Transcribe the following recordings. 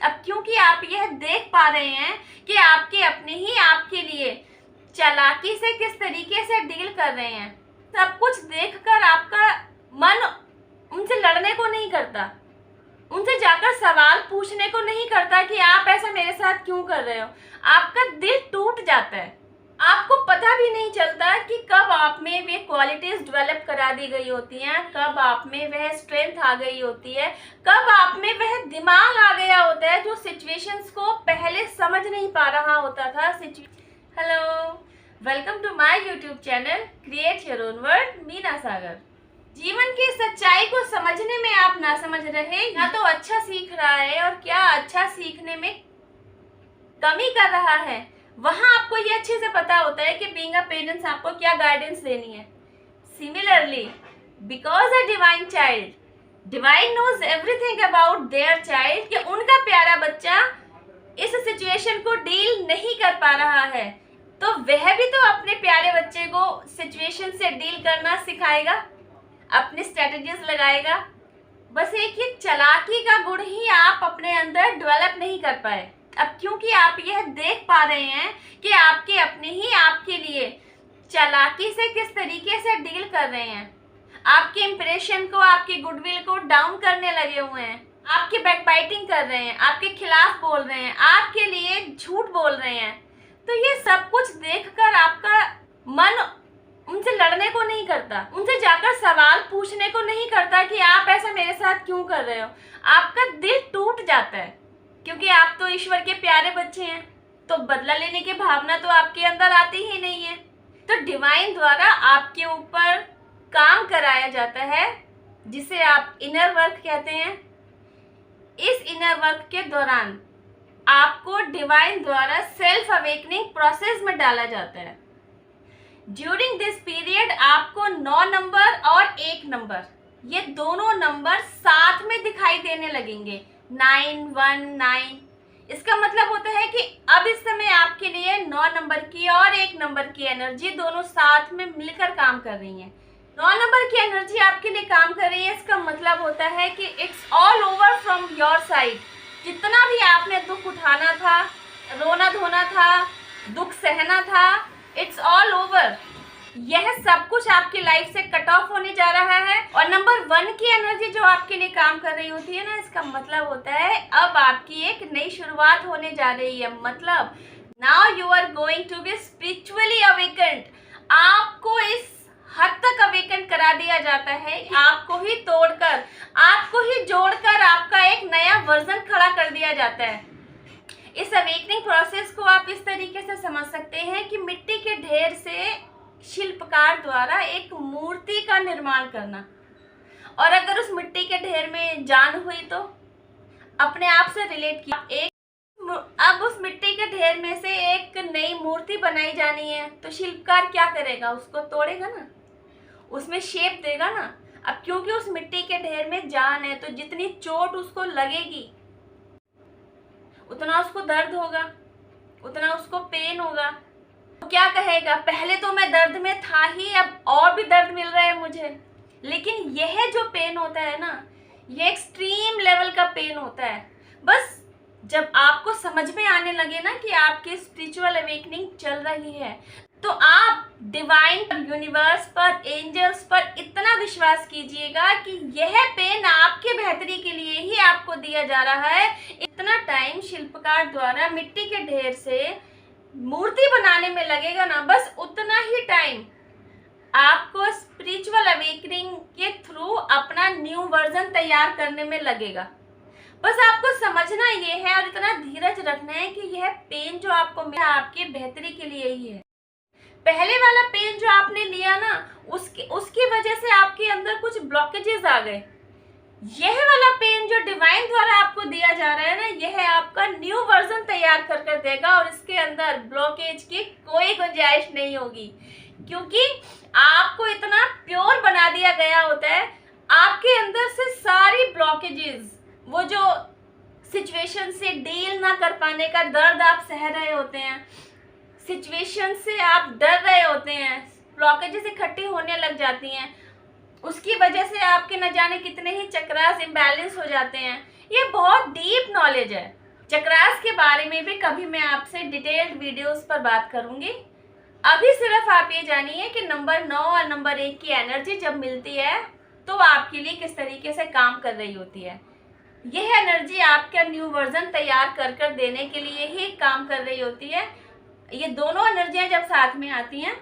अब क्योंकि आप यह देख पा रहे हैं कि आपके अपने ही आपके लिए चालाकी से किस तरीके से डील कर रहे हैं, सब कुछ देखकर आपका मन उनसे लड़ने को नहीं करता, उनसे जाकर सवाल पूछने को नहीं करता कि आप ऐसा मेरे साथ क्यों कर रहे हो। आपका दिल टूट जाता है। आपको पता भी नहीं चलता कि कब आप में वे क्वालिटीज डेवलप करा दी गई होती हैं, कब आप में वह स्ट्रेंथ आ गई होती है, कब आप में वह दिमाग आ गया होता है जो सिचुएशंस को पहले समझ नहीं पा रहा होता था। Hello, welcome to my YouTube channel create your own world, Meena Sagar. जीवन की सच्चाई को समझने में आप ना समझ रहे, या तो अच्छा सीख रहा है और क्या अच्छा सीखने में कमी कर रहा है, वहां आपको ये अच्छे से पता होता है कि बीइंग अ पेरेंट्स आपको क्या गाइडेंस देनी है। Similarly, because a divine child, divine knows everything about their child, कि उनका प्यारा बच्चा इस सिचुएशन को डील नहीं कर पा रहा है, तो वह भी तो अपने प्यारे बच्चे को सिचुएशन से डील करना सिखाएगा, अपनी स्ट्रेटजीज लगाएगा। बस एक ये चालाकी का गुण ही आप अपने अंदर डेवलप नहीं कर पाए। अब क्योंकि आप यह देख पा रहे हैं कि आपके अपने ही आपके लिए चालाकी से किस तरीके से डील कर रहे हैं, आपके इंप्रेशन को, आपके गुडविल को डाउन करने लगे हुए हैं, आपकी बैकबाइटिंग कर रहे हैं, आपके खिलाफ बोल रहे हैं, आपके लिए झूठ बोल रहे हैं, तो ये सब कुछ देखकर आपका मन उनसे लड़ने को नहीं करता, उनसे जाकर सवाल पूछने को नहीं करता कि आप ऐसा मेरे साथ क्यों कर रहे हो। आपका दिल टूट जाता है, क्योंकि आप तो ईश्वर के प्यारे बच्चे हैं, तो बदला लेने की भावना तो आपके अंदर आती ही नहीं है। तो डिवाइन द्वारा आपके ऊपर काम कराया जाता है, जिसे आप इनर वर्क कहते हैं। इस इनर वर्क के दौरान आपको डिवाइन द्वारा सेल्फ अवेकनिंग प्रोसेस में डाला जाता है। ड्यूरिंग दिस पीरियड आपको 9 नंबर और 1 नंबर, ये दोनों नंबर साथ में दिखाई देने लगेंगे, 919। इसका मतलब होता है कि अब इस समय आपके लिए 9 नंबर की और 1 नंबर की एनर्जी दोनों साथ में मिलकर काम कर रही है। 9 नंबर की एनर्जी आपके लिए काम कर रही है, इसका मतलब होता है कि it's all over from your side. जितना भी आपने दुख उठाना था, रोना धोना था, दुख सहना था, इट्स ऑल ओवर। यह सब कुछ आपकी लाइफ से कट ऑफ होने जा रहा है। और नंबर 1 की एनर्जी जो आपके लिए काम कर रही होती है ना, इसका मतलब होता है अब आपकी एक नई शुरुआत होने जा रही है। मतलब now you are going to be spiritually awakened. आपको इस हद तक अवेकन करा दिया जाता है, आपको ही तोड़कर, आपको ही जोड़कर आपका एक नया वर्जन खड़ा कर दिया जाता है। इस अवेकनिंग प्रोसेस को आप इस तरीके से समझ सकते हैं कि मिट्टी के ढेर से शिल्पकार द्वारा एक मूर्ति का निर्माण करना, और अगर उस मिट्टी के ढेर में जान हुई तो अपने आप से रिलेट किया। अब उस मिट्टी के ढेर में से एक नई मूर्ति बनाई जानी है, तो शिल्पकार क्या करेगा? उसको तोड़ेगा ना, उसमें शेप देगा ना। अब क्योंकि उस मिट्टी के ढेर में जान है, तो जितनी चोट उसको लगेगी उतना उसको दर्द होगा, उतना उसको पेन होगा। तो क्या कहेगा? पहले तो मैं दर्द में था ही, अब और भी दर्द मिल रहा है मुझे। लेकिन यह जो पेन होता है ना, ये एक्सट्रीम लेवल का पेन होता है। बस जब आपको समझ में आने लगे ना कि आपकी स्पिरिचुअल अवेकनिंग चल रही है, तो आप डिवाइन यूनिवर्स पर, एंजल्स पर इतना विश्वास कीजिएगा कि यह पेन आपके बेहतरी के लिए ही आपको दिया जा रहा है। इतना टाइम शिल्पकार द्वारा मिट्टी के ढेर से मूर्ति बनाने में लगेगा ना, बस उतना ही टाइम आपको स्पिरिचुअल अवेकनिंग के थ्रू अपना न्यू वर्जन तैयार करने में लगेगा। बस आपको समझना ये है और इतना धीरज रखना है कि यह पेन जो आपको मिला आपके बेहतरी के लिए ही है। पहले वाला पेन जो आपने लिया ना, उसकी वजह से आपके अंदर कुछ ब्लॉकेजेस आ गए। यह वाला पेन जो डिवाइन द्वारा आपको दिया जा रहा है ना, यह आपका न्यू वर्जन तैयार कर देगा, और इसके अंदर ब्लॉकेज की कोई गुंजाइश नहीं होगी, क्योंकि आपको इतना प्योर बना दिया गया होता है। आपके अंदर से सारी ब्लॉकेजेस, वो जो सिचुएशन से डील ना कर पाने का दर्द आप सह रहे होते हैं, सिचुएशन से आप डर रहे होते हैं, ब्लॉकेजेस इकट्ठी होने लग जाती हैं, उसकी वजह से आपके न जाने कितने ही चक्रास इम्बैलेंस हो जाते हैं। ये बहुत डीप नॉलेज है, चक्रास के बारे में भी कभी मैं आपसे डिटेल्ड वीडियोस पर बात करूंगी। अभी सिर्फ आप ये जानिए कि नंबर 9 और नंबर 1 की एनर्जी जब मिलती है तो आपके लिए किस तरीके से काम कर रही होती है। यह एनर्जी आपका न्यू वर्जन तैयार कर देने के लिए ही काम कर रही होती है। ये दोनों एनर्जियां जब साथ में आती हैं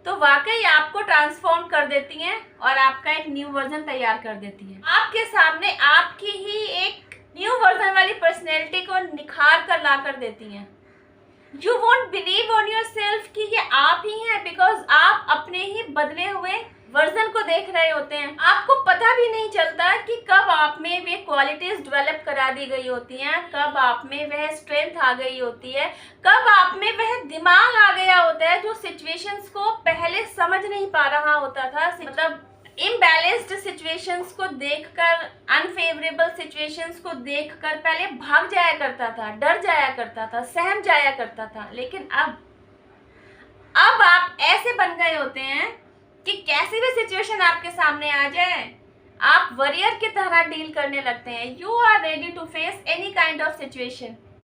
तो वाकई आपको ट्रांसफॉर्म कर देती हैं और आपका एक न्यू वर्जन तैयार कर देती है। आपके सामने आपकी ही एक न्यू वर्जन वाली पर्सनैलिटी को निखार कर ला कर देती हैं। You won't believe on your self कि ये आप ही हैं, बिकॉज आप अपने ही बदले हुए वर्जन को देख रहे होते हैं। आपको पता भी नहीं चलता कि कब आप में वे क्वालिटीज डेवलप करा दी गई होती हैं, कब आप में वह स्ट्रेंथ आ गई होती है, कब आप में वह दिमाग आ गया होता है जो सिचुएशंस को पहले समझ नहीं पा रहा होता था। मतलब इम्बैलेंस्ड सिचुएशंस को देखकर, अनफेवरेबल सिचुएशंस को देखकर पहले भाग जाया करता था, डर जाया करता था, सहम जाया करता था। लेकिन अब आप ऐसे बन गए होते हैं कि कैसी भी सिचुएशन आपके सामने आ जाए आप वॉरियर की तरह डील करने लगते हैं। You are ready to face any kind of situation.